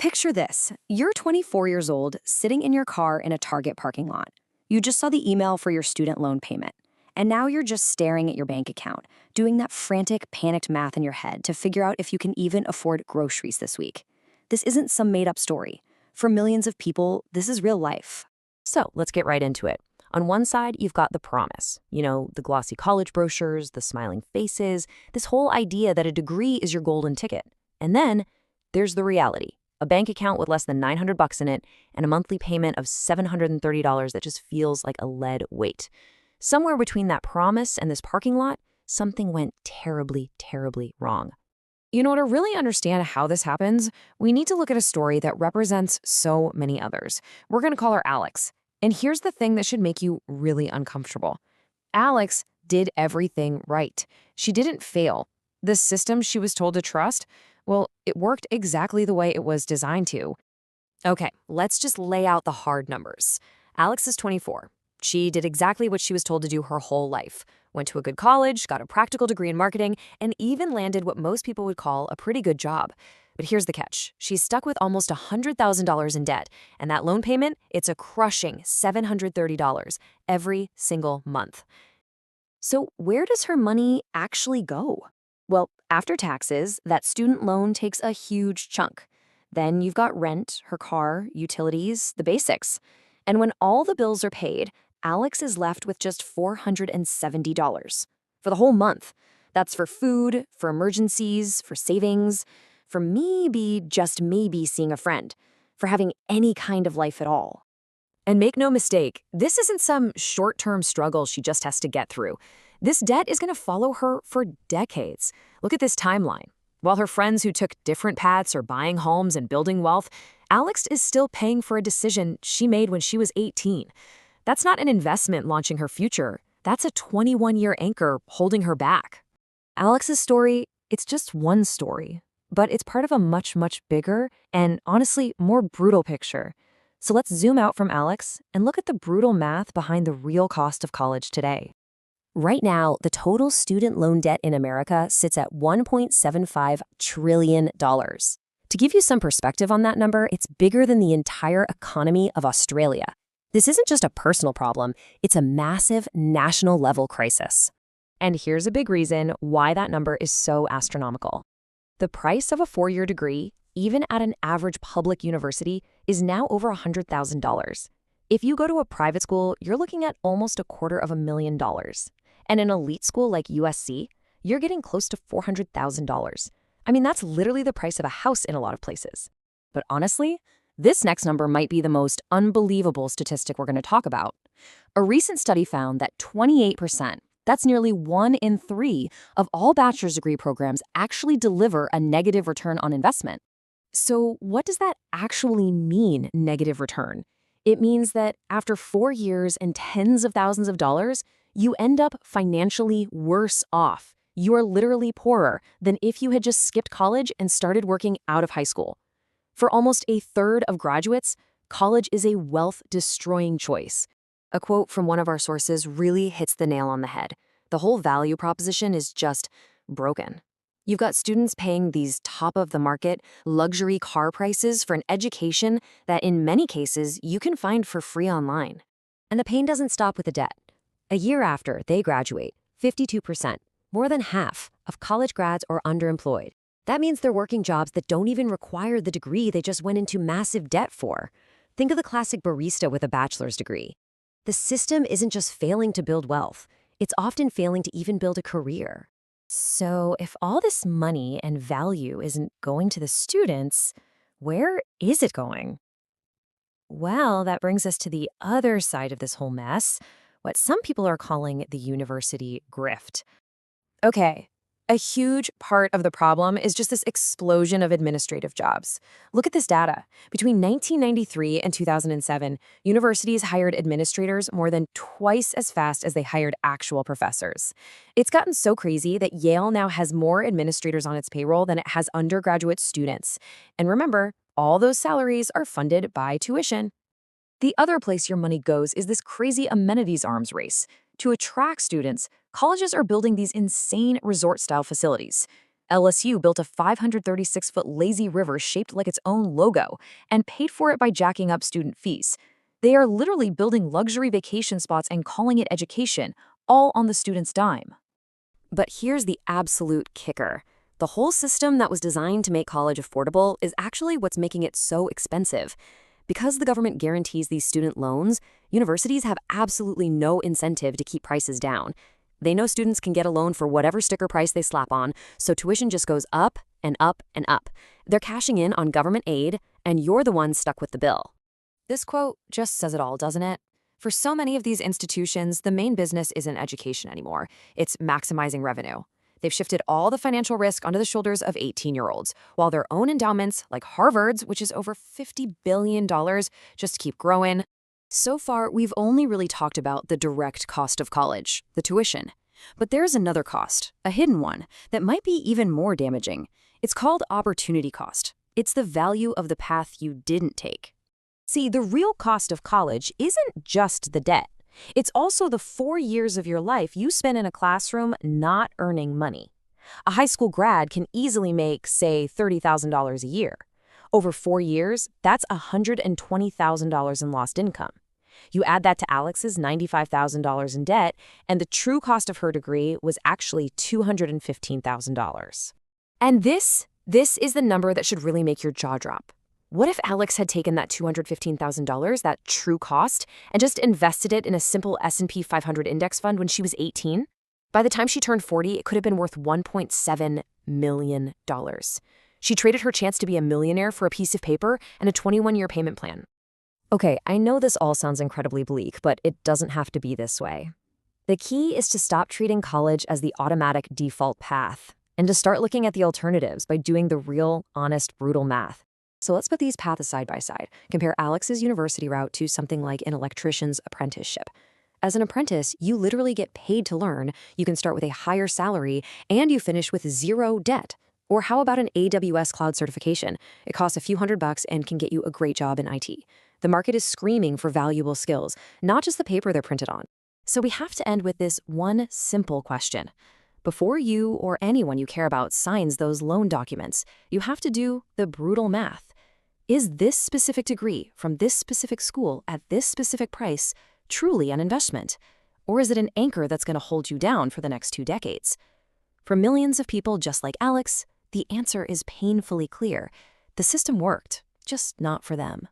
Picture this. You're 24 years old, sitting in your car in a Target parking lot. You just saw the email for your student loan payment. And now you're just staring at your bank account, doing that frantic, panicked math in your head to figure out if you can even afford groceries this week. This isn't some made-up story. For millions of people, this is real life. So let's get right into it. On one side, you've got the promise. The glossy college brochures, the smiling faces, this whole idea that a degree is your golden ticket. And then there's the reality. A bank account with less than $900 in it and a monthly payment of $730 that just feels like a lead weight. Somewhere between that promise and this parking lot, something went terribly, terribly wrong. To really understand how this happens, we need to look at a story that represents so many others. We're going to call her Alex. And here's the thing that should make you really uncomfortable. Alex did everything right. She didn't fail. The system she was told to trust, well, it worked exactly the way it was designed to. Okay, let's just lay out the hard numbers. Alex is 24. She did exactly what she was told to do her whole life. Went to a good college, got a practical degree in marketing, and even landed what most people would call a pretty good job. But here's the catch. She's stuck with almost $100,000 in debt, and that loan payment, it's a crushing $730 every single month. So where does her money actually go? Well, after taxes, that student loan takes a huge chunk. Then you've got rent, her car, utilities, the basics. And when all the bills are paid, Alex is left with just $470 for the whole month. That's for food, for emergencies, for savings, for maybe, just maybe, seeing a friend, for having any kind of life at all. And make no mistake, this isn't some short-term struggle she just has to get through. This debt is going to follow her for decades. Look at this timeline. While her friends who took different paths are buying homes and building wealth, Alex is still paying for a decision she made when she was 18. That's not an investment launching her future. That's a 21-year anchor holding her back. Alex's story, it's just one story, but it's part of a much, much bigger and honestly more brutal picture. So let's zoom out from Alex and look at the brutal math behind the real cost of college today. Right now, the total student loan debt in America sits at $1.75 trillion. To give you some perspective on that number, it's bigger than the entire economy of Australia. This isn't just a personal problem, it's a massive national-level crisis. And here's a big reason why that number is so astronomical. The price of a four-year degree, even at an average public university, is now over $100,000. If you go to a private school, you're looking at almost $250,000. And an elite school like USC, you're getting close to $400,000. I mean, that's literally the price of a house in a lot of places. But honestly, this next number might be the most unbelievable statistic we're going to talk about. A recent study found that 28%, that's nearly 1 in 3 of all bachelor's degree programs actually deliver a negative return on investment. So what does that actually mean, negative return? It means that after 4 years and tens of thousands of dollars, you end up financially worse off. You are literally poorer than if you had just skipped college and started working out of high school. For almost a third of graduates, college is a wealth-destroying choice. A quote from one of our sources really hits the nail on the head. The whole value proposition is just broken. You've got students paying these top-of-the-market luxury car prices for an education that in many cases you can find for free online. And the pain doesn't stop with the debt. A year after they graduate, 52%, more than half, of college grads are underemployed. That means they're working jobs that don't even require the degree they just went into massive debt for. Think of the classic barista with a bachelor's degree. The system isn't just failing to build wealth, it's often failing to even build a career. So if all this money and value isn't going to the students, where is it going? Well, that brings us to the other side of this whole mess, what some people are calling the university grift. Okay, a huge part of the problem is just this explosion of administrative jobs. Look at this data. Between 1993 and 2007, universities hired administrators more than twice as fast as they hired actual professors. It's gotten so crazy that Yale now has more administrators on its payroll than it has undergraduate students. And remember, all those salaries are funded by tuition. The other place your money goes is this crazy amenities arms race. To attract students, colleges are building these insane resort-style facilities. LSU built a 536-foot lazy river shaped like its own logo and paid for it by jacking up student fees. They are literally building luxury vacation spots and calling it education, all on the student's dime. But here's the absolute kicker. The whole system that was designed to make college affordable is actually what's making it so expensive. Because the government guarantees these student loans, universities have absolutely no incentive to keep prices down. They know students can get a loan for whatever sticker price they slap on, so tuition just goes up and up and up. They're cashing in on government aid, and you're the one stuck with the bill. This quote just says it all, doesn't it? For so many of these institutions, the main business isn't education anymore. It's maximizing revenue. They've shifted all the financial risk onto the shoulders of 18-year-olds, while their own endowments, like Harvard's, which is over $50 billion, just keep growing. So far, we've only really talked about the direct cost of college, the tuition. But there's another cost, a hidden one, that might be even more damaging. It's called opportunity cost. It's the value of the path you didn't take. See, the real cost of college isn't just the debt. It's also the 4 years of your life you spend in a classroom not earning money. A high school grad can easily make, say, $30,000 a year. Over 4 years, that's $120,000 in lost income. You add that to Alex's $95,000 in debt, and the true cost of her degree was actually $215,000. And this is the number that should really make your jaw drop. What if Alex had taken that $215,000, that true cost, and just invested it in a simple S&P 500 index fund when she was 18? By the time she turned 40, it could have been worth $1.7 million. She traded her chance to be a millionaire for a piece of paper and a 21-year payment plan. Okay, I know this all sounds incredibly bleak, but it doesn't have to be this way. The key is to stop treating college as the automatic default path, and to start looking at the alternatives by doing the real, honest, brutal math. So let's put these paths side by side. Compare Alex's university route to something like an electrician's apprenticeship. As an apprentice, you literally get paid to learn, you can start with a higher salary, and you finish with zero debt. Or how about an AWS cloud certification? It costs a few $100 and can get you a great job in IT. The market is screaming for valuable skills, not just the paper they're printed on. So we have to end with this one simple question. Before you or anyone you care about signs those loan documents, you have to do the brutal math. Is this specific degree from this specific school at this specific price truly an investment? Or is it an anchor that's going to hold you down for the next 2 decades? For millions of people just like Alex, the answer is painfully clear. The system worked, just not for them.